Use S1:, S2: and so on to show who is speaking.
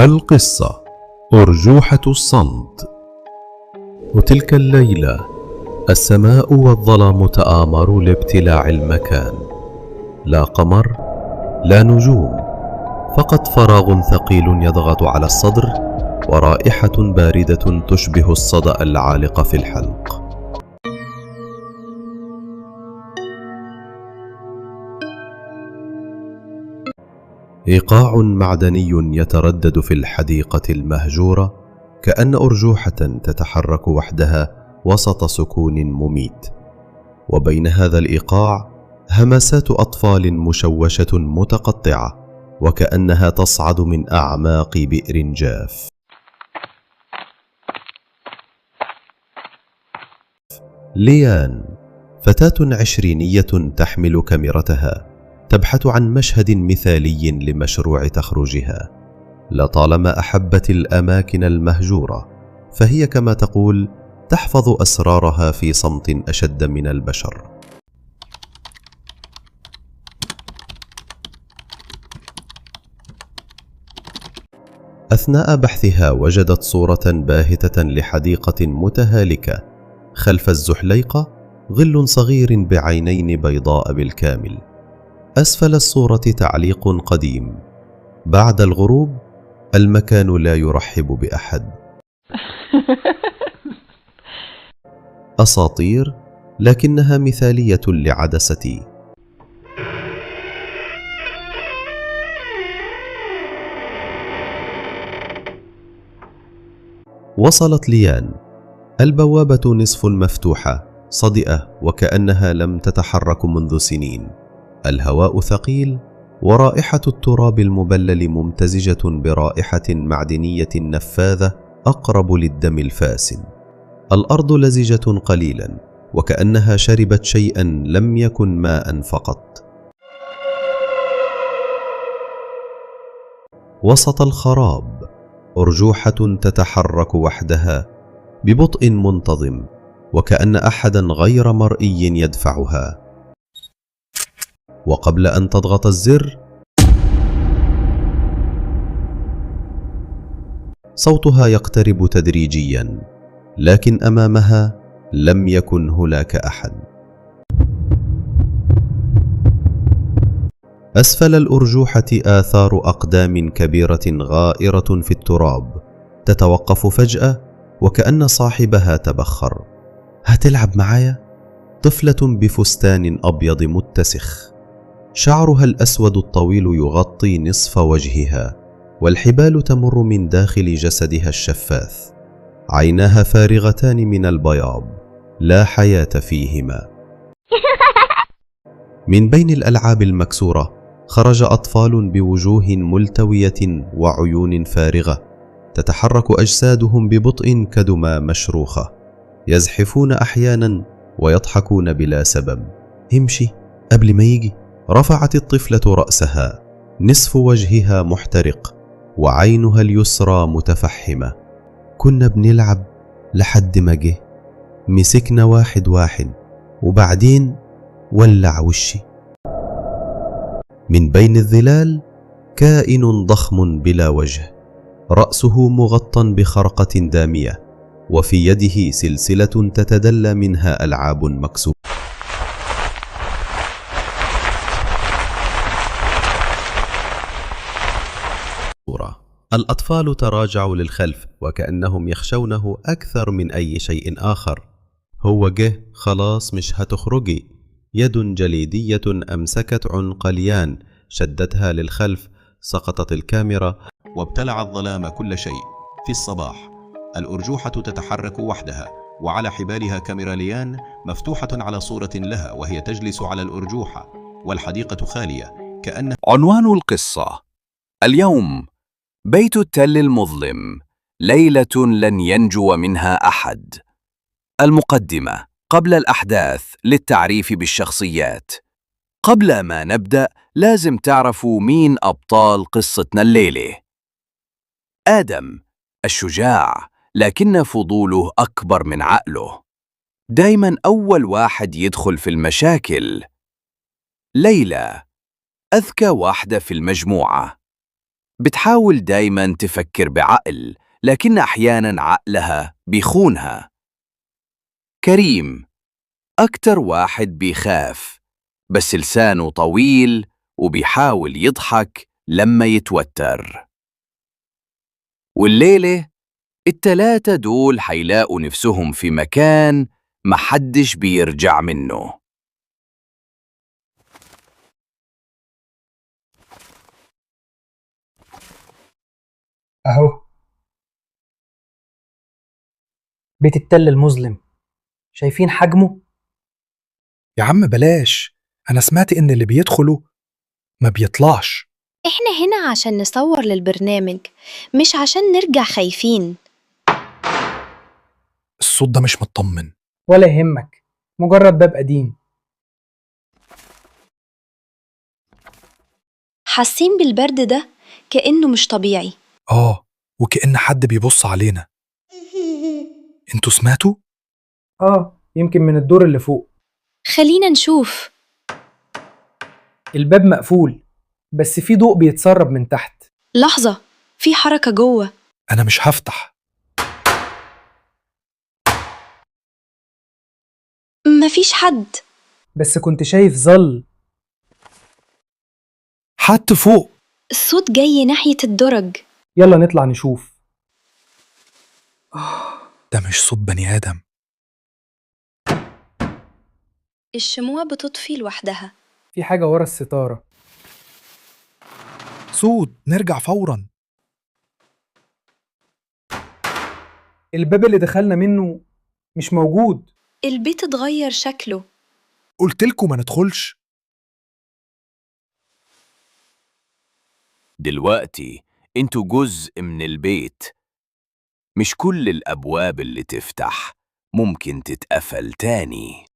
S1: القصة: أرجوحة الصمت. وتلك الليلة السماء والظلام تآمر لابتلاع المكان، لا قمر لا نجوم، فقط فراغ ثقيل يضغط على الصدر ورائحة باردة تشبه الصدأ العالق في الحلق. إيقاع معدني يتردد في الحديقة المهجورة، كأن أرجوحة تتحرك وحدها وسط سكون مميت. وبين هذا الإيقاع همسات أطفال مشوشة متقطعة، وكأنها تصعد من أعماق بئر جاف. ليان، فتاة عشرينية تحمل كاميرتها، تبحث عن مشهد مثالي لمشروع تخرجها. لطالما أحبت الأماكن المهجورة، فهي كما تقول تحفظ أسرارها في صمت أشد من البشر. أثناء بحثها وجدت صورة باهتة لحديقة متهالكة. خلف الزحليقة ظل صغير بعينين بيضاء بالكامل. أسفل الصورة تعليق قديم: بعد الغروب المكان لا يرحب بأحد. أساطير، لكنها مثالية لعدستي. وصلت ليان. البوابة نصف مفتوحة، صدئة وكأنها لم تتحرك منذ سنين. الهواء ثقيل، ورائحة التراب المبلل ممتزجة برائحة معدنية نفاذة أقرب للدم الفاسد. الأرض لزجة قليلا، وكأنها شربت شيئا لم يكن ماء فقط. وسط الخراب أرجوحة تتحرك وحدها ببطء منتظم، وكأن أحدا غير مرئي يدفعها. وقبل أن تضغط الزر، صوتها يقترب تدريجيا، لكن أمامها لم يكن هناك أحد. أسفل الأرجوحة آثار أقدام كبيرة غائرة في التراب، تتوقف فجأة وكأن صاحبها تبخر. هتلعب معايا؟ طفلة بفستان أبيض متسخ، شعرها الأسود الطويل يغطي نصف وجهها، والحبال تمر من داخل جسدها الشفاث. عيناها فارغتان من البياض، لا حياة فيهما. من بين الألعاب المكسورة خرج أطفال بوجوه ملتوية وعيون فارغة، تتحرك أجسادهم ببطء كدمى مشروخة، يزحفون أحيانا ويضحكون بلا سبب. امشي قبل ما يجي. رفعت الطفلة رأسها، نصف وجهها محترق وعينها اليسرى متفحمة. كنا بنلعب لحد ما جه، مسكنا واحد واحد وبعدين ولع وشي. من بين الظلال كائن ضخم بلا وجه، رأسه مغطى بخرقة دامية، وفي يده سلسلة تتدلى منها ألعاب مكسورة. الأطفال تراجعوا للخلف وكأنهم يخشونه أكثر من أي شيء آخر. هو جه، خلاص مش هتخرجي. يد جليدية أمسكت عنق ليان، شدتها للخلف. سقطت الكاميرا
S2: وابتلع الظلام كل شيء. في الصباح الأرجوحة تتحرك وحدها، وعلى حبالها كاميرا ليان مفتوحة على صورة لها وهي تجلس على الأرجوحة، والحديقة خالية كأن.
S3: عنوان القصة: اليوم بيت التل المظلم، ليلة لن ينجو منها أحد. المقدمة: قبل الأحداث للتعريف بالشخصيات. قبل ما نبدأ لازم تعرفوا مين أبطال قصتنا الليلة. آدم الشجاع، لكن فضوله أكبر من عقله، دايما أول واحد يدخل في المشاكل. ليلى أذكى واحدة في المجموعة، بتحاول دايما تفكر بعقل، لكن أحيانا عقلها بيخونها. كريم أكتر واحد بيخاف، بس لسانه طويل وبيحاول يضحك لما يتوتر. والليلة التلاتة دول حيلاقوا نفسهم في مكان محدش بيرجع منه.
S4: أهو بيت التل المظلم، شايفين حجمه؟
S5: يا عم بلاش، أنا سمعت إن اللي بيدخلوا ما بيطلعش.
S6: إحنا هنا عشان نصور للبرنامج، مش عشان نرجع خايفين.
S5: الصوت ده مش مطمن.
S4: ولا يهمك، مجرد باب قديم.
S6: حاسين بالبرد ده كأنه مش طبيعي.
S5: وكأن حد بيبص علينا. انتوا سمعتوا؟
S4: يمكن من الدور اللي فوق.
S6: خلينا نشوف.
S4: الباب مقفول، بس في ضوء بيتسرب من تحت.
S6: لحظة، في حركة جوه.
S5: أنا مش هفتح.
S6: مفيش حد.
S4: بس كنت شايف ظل.
S5: حد فوق.
S6: الصوت جاي ناحية الدرج.
S4: يلا نطلع نشوف.
S5: ده مش صوت بني آدم.
S6: الشموع بتطفي لوحدها.
S4: في حاجة ورا الستارة.
S5: صوت، نرجع فورا.
S4: الباب اللي دخلنا منه مش موجود.
S6: البيت اتغير شكله.
S5: قلتلكوا ما ندخلش.
S3: دلوقتي انتوا جزء من البيت. مش كل الأبواب اللي تفتح ممكن تتقفل تاني.